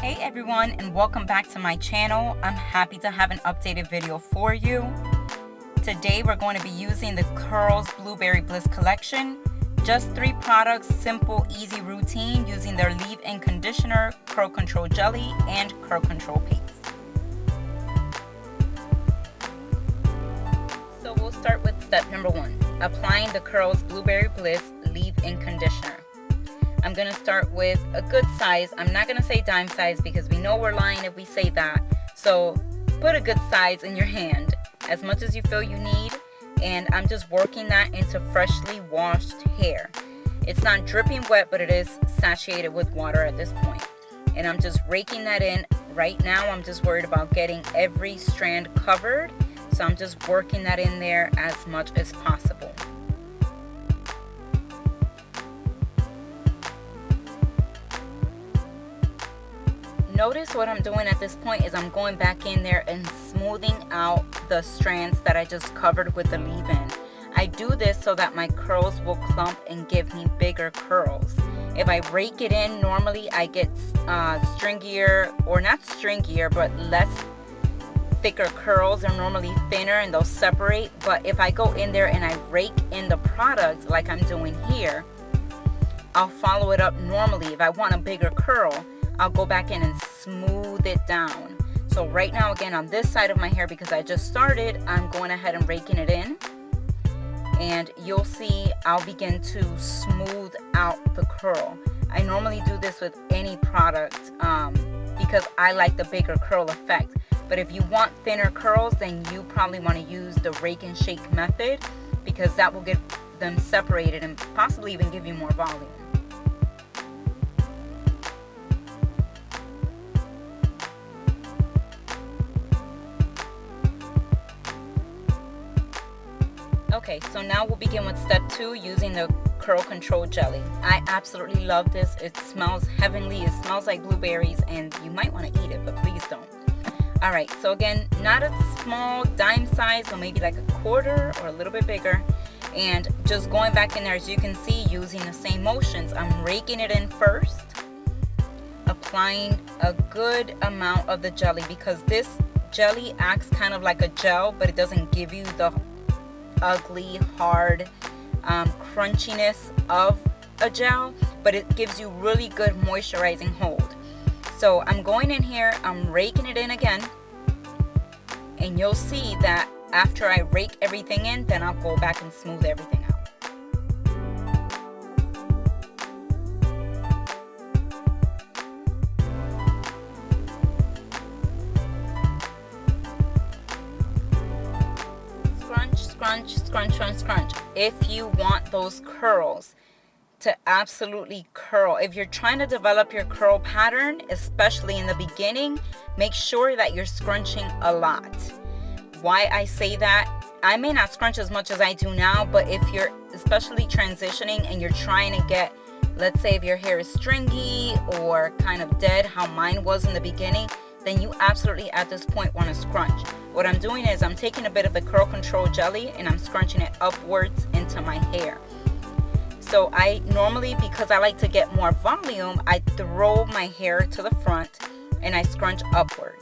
Hey everyone, and welcome back to my channel. I'm happy to have an updated video for you. Today we're going to be using the Curls Blueberry Bliss Collection. Just 3 products, simple, easy routine using their leave-in conditioner, curl control jelly, and curl control paste. So we'll start with step number 1, applying the Curls Blueberry Bliss leave-in conditioner. I'm going to start with a good size. I'm not going to say dime size because we know we're lying if we say that. So put a good size in your hand, as much as you feel you need. And I'm just working that into freshly washed hair. It's not dripping wet, but it is saturated with water at this point. And I'm just raking that in. Right now, I'm just worried about getting every strand covered. So I'm just working that in there as much as possible. Notice what I'm doing at this point is I'm going back in there and smoothing out the strands that I just covered with the leave-in. I do this so that my curls will clump and give me bigger curls. If I rake it in, normally I get stringier, or not stringier, but less thicker curls. They're normally thinner and they'll separate. But if I go in there and I rake in the product like I'm doing here, I'll follow it up normally. If I want a bigger curl, I'll go back in and smooth it down. So right now, again, on this side of my hair, because I just started, I'm going ahead and raking it in. And you'll see I'll begin to smooth out the curl. I normally do this with any product because I like the bigger curl effect. But if you want thinner curls, then you probably want to use the rake and shake method, because that will get them separated and possibly even give you more volume. Okay, so now we'll begin with step 2 using the curl control jelly. I absolutely love this. It smells heavenly. It smells like blueberries, and you might want to eat it, but please don't. Alright, so again, not a small dime size, but maybe like a quarter or a little bit bigger. And just going back in there, as you can see, using the same motions, I'm raking it in first, applying a good amount of the jelly, because this jelly acts kind of like a gel, but it doesn't give you the ugly, hard crunchiness of a gel, but it gives you really good moisturizing hold. So I'm going in here, I'm raking it in again, and you'll see that after I rake everything in, then I'll go back and smooth everything out. Scrunch, scrunch, scrunch, scrunch. If you want those curls to absolutely curl, if you're trying to develop your curl pattern, especially in the beginning, make sure that you're scrunching a lot. Why I say that, I may not scrunch as much as I do now, but if you're especially transitioning and you're trying to get, let's say if your hair is stringy or kind of dead, how mine was in the beginning, then you absolutely at this point want to scrunch. What I'm doing is I'm taking a bit of the curl control jelly and I'm scrunching it upwards into my hair. So I normally, because I like to get more volume, I throw my hair to the front and I scrunch upwards.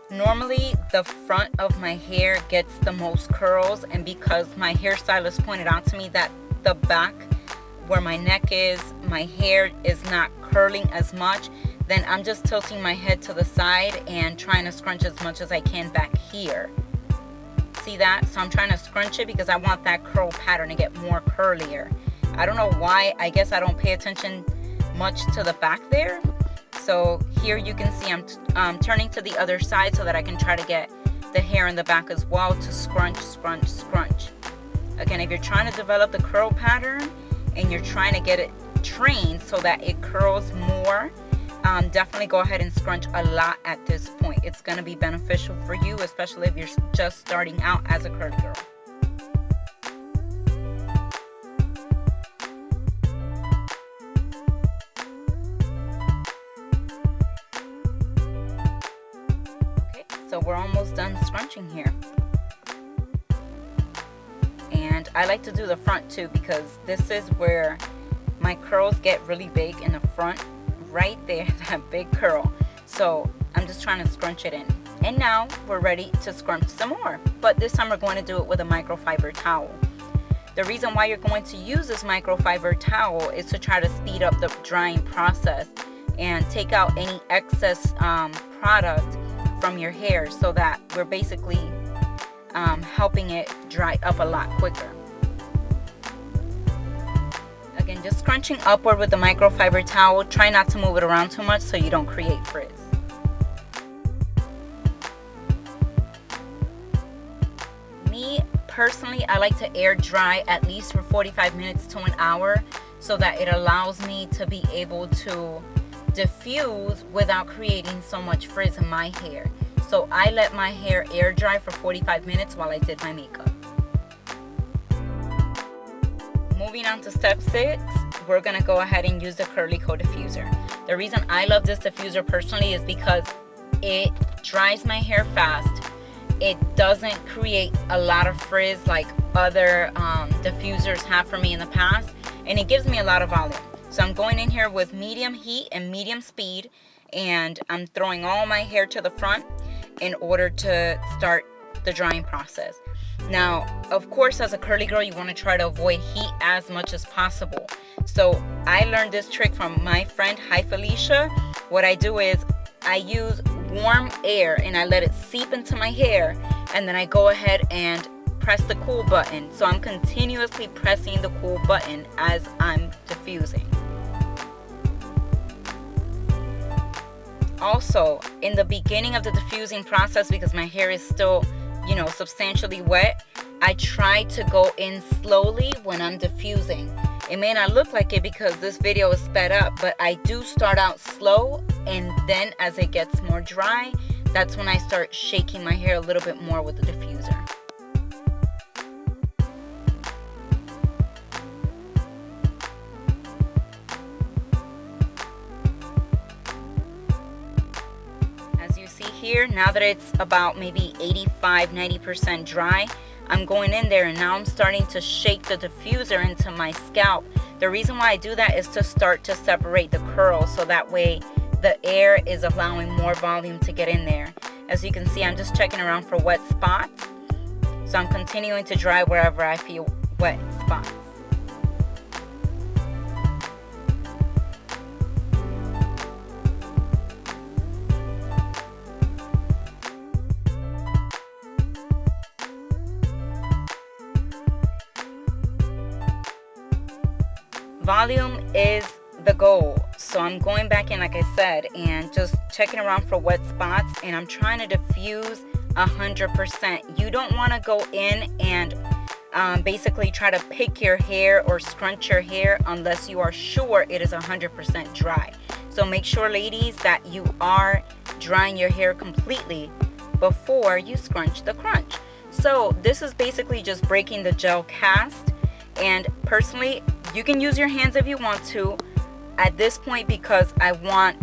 Normally the front of my hair gets the most curls, and because my hairstylist pointed out to me that the back where my neck is, my hair is not curling as much, then I'm just tilting my head to the side and trying to scrunch as much as I can back here. See that? So I'm trying to scrunch it because I want that curl pattern to get more curlier. I don't know why. I guess I don't pay attention much to the back there. So here you can see I'm turning to the other side so that I can try to get the hair in the back as well to scrunch, scrunch, scrunch. Again, if you're trying to develop the curl pattern and you're trying to get it trained so that it curls more, definitely go ahead and scrunch a lot at this point. It's going to be beneficial for you, especially if you're just starting out as a curly girl. we're almost done scrunching here. And I like to do the front too, because this is where my curls get really big in the front, right there, that big curl. So I'm just trying to scrunch it in. And now we're ready to scrunch some more, but this time we're going to do it with a microfiber towel. The reason why you're going to use this microfiber towel is to try to speed up the drying process and take out any excess product from your hair, so that we're basically helping it dry up a lot quicker. Again, just scrunching upward with the microfiber towel. Try not to move it around too much so you don't create frizz. Me personally, I like to air dry at least for 45 minutes to an hour, so that it allows me to be able to diffuse without creating so much frizz in my hair. So I let my hair air dry for 45 minutes while I did my makeup. Moving on to step 6, we're gonna go ahead and use the Curly Co diffuser. The reason I love this diffuser personally is because it dries my hair fast. It doesn't create a lot of frizz like other diffusers have for me in the past, and it gives me a lot of volume. So I'm going in here with medium heat and medium speed, and I'm throwing all my hair to the front in order to start the drying process. Now, of course, as a curly girl, you want to try to avoid heat as much as possible. So I learned this trick from my friend, hi Felicia. What I do is I use warm air and I let it seep into my hair, and then I go ahead and press the cool button. So I'm continuously pressing the cool button as I'm diffusing. Also, in the beginning of the diffusing process, because my hair is still, you know, substantially wet, I try to go in slowly when I'm diffusing. It may not look like it because this video is sped up, but I do start out slow, and then as it gets more dry, that's when I start shaking my hair a little bit more with the diffuser. As you see here, now that it's about maybe 85–90% dry, I'm going in there and now I'm starting to shake the diffuser into my scalp. The reason why I do that is to start to separate the curls, so that way the air is allowing more volume to get in there. As you can see, I'm just checking around for wet spots. So I'm continuing to dry wherever I feel wet spots. Volume is the goal. So I'm going back in, like I said, and just checking around for wet spots, and I'm trying to diffuse 100%. You don't want to go in and basically try to pick your hair or scrunch your hair unless you are sure it is 100% dry. So make sure, ladies, that you are drying your hair completely before you scrunch the crunch. So this is basically just breaking the gel cast, and personally, you can use your hands if you want to at this point, because I want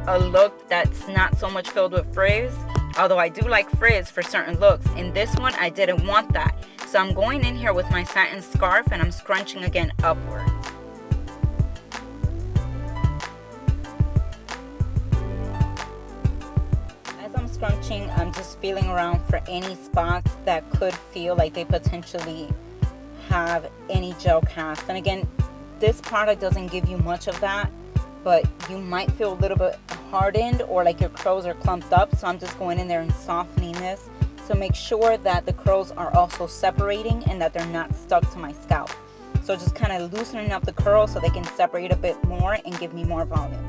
a look that's not so much filled with frizz, although I do like frizz for certain looks. In this one, I didn't want that. So I'm going in here with my satin scarf and I'm scrunching again upwards. As I'm scrunching, I'm just feeling around for any spots that could feel like they potentially have any gel cast. And again, this product doesn't give you much of that, but you might feel a little bit hardened or like your curls are clumped up. So I'm just going in there and softening this to make sure that the curls are also separating and that they're not stuck to my scalp. So just kind of loosening up the curls so they can separate a bit more and give me more volume.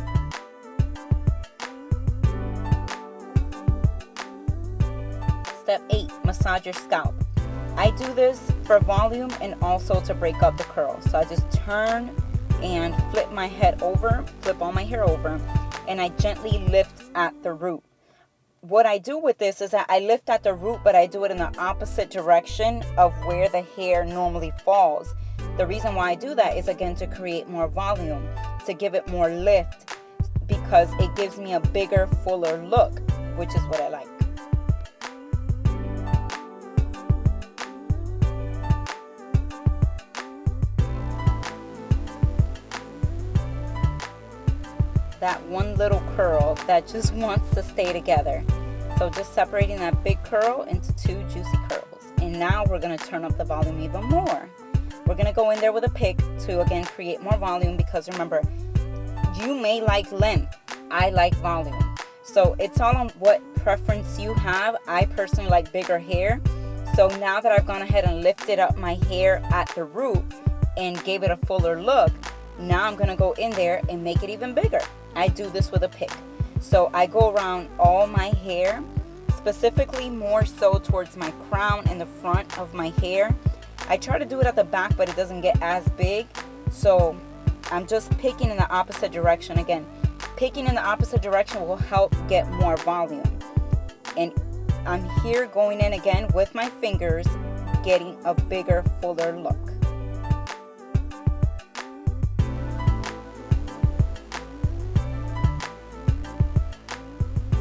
Step 8, massage your scalp. I do this for volume and also to break up the curls. So I just turn and flip my head over, flip all my hair over, and I gently lift at the root. What I do with this is that I lift at the root, but I do it in the opposite direction of where the hair normally falls. The reason why I do that is, again, to create more volume, to give it more lift, because it gives me a bigger, fuller look, which is what I like. that one little curl that just wants to stay together. So just separating that big curl into 2 juicy curls. And now we're going to turn up the volume even more. We're going to go in there with a pick to again create more volume, because remember, you may like length. I like volume. So it's all on what preference you have. I personally like bigger hair. So now that I've gone ahead and lifted up my hair at the root and gave it a fuller look, now I'm going to go in there and make it even bigger. I do this with a pick. So I go around all my hair, specifically more so towards my crown and the front of my hair. I try to do it at the back, but it doesn't get as big. So I'm just picking in the opposite direction. Again, picking in the opposite direction will help get more volume. And I'm here going in again with my fingers, getting a bigger, fuller look.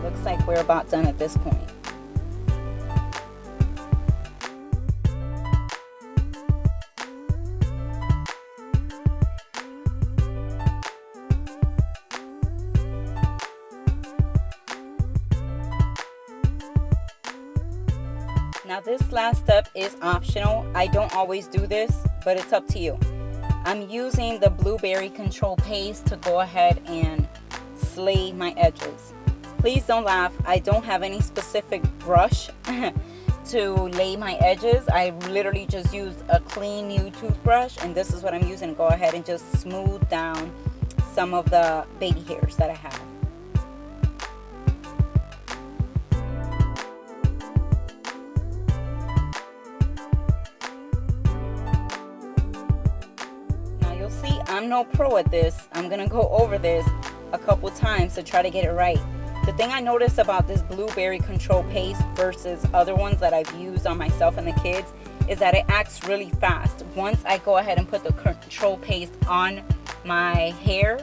Looks like we're about done at this point. Now this last step is optional. I don't always do this, but it's up to you. I'm using the Blueberry Control Paste to go ahead and slay my edges. Please don't laugh. I don't have any specific brush to lay my edges. I literally just used a clean new toothbrush, and this is what I'm using to go ahead and just smooth down some of the baby hairs that I have. Now you'll see I'm no pro at this. I'm gonna go over this a couple times to try to get it right. The thing I noticed about this Blueberry Control Paste versus other ones that I've used on myself and the kids is that it acts really fast. Once I go ahead and put the control paste on my hair,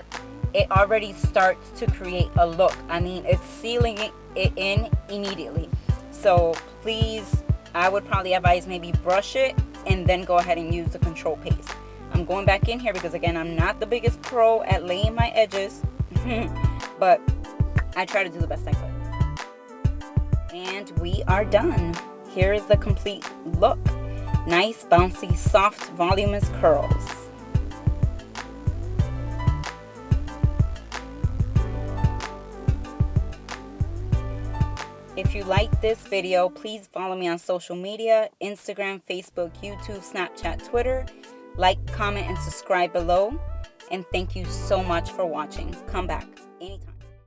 it already starts to create a look. I mean, it's sealing it in immediately. So please, I would probably advise maybe brush it and then go ahead and use the control paste. I'm going back in here because again, I'm not the biggest pro at laying my edges, but I try to do the best I could. And we are done. Here is the complete look. Nice, bouncy, soft, voluminous curls. If you like this video, please follow me on social media, Instagram, Facebook, YouTube, Snapchat, Twitter. Like, comment, and subscribe below. And thank you so much for watching. Come back anytime.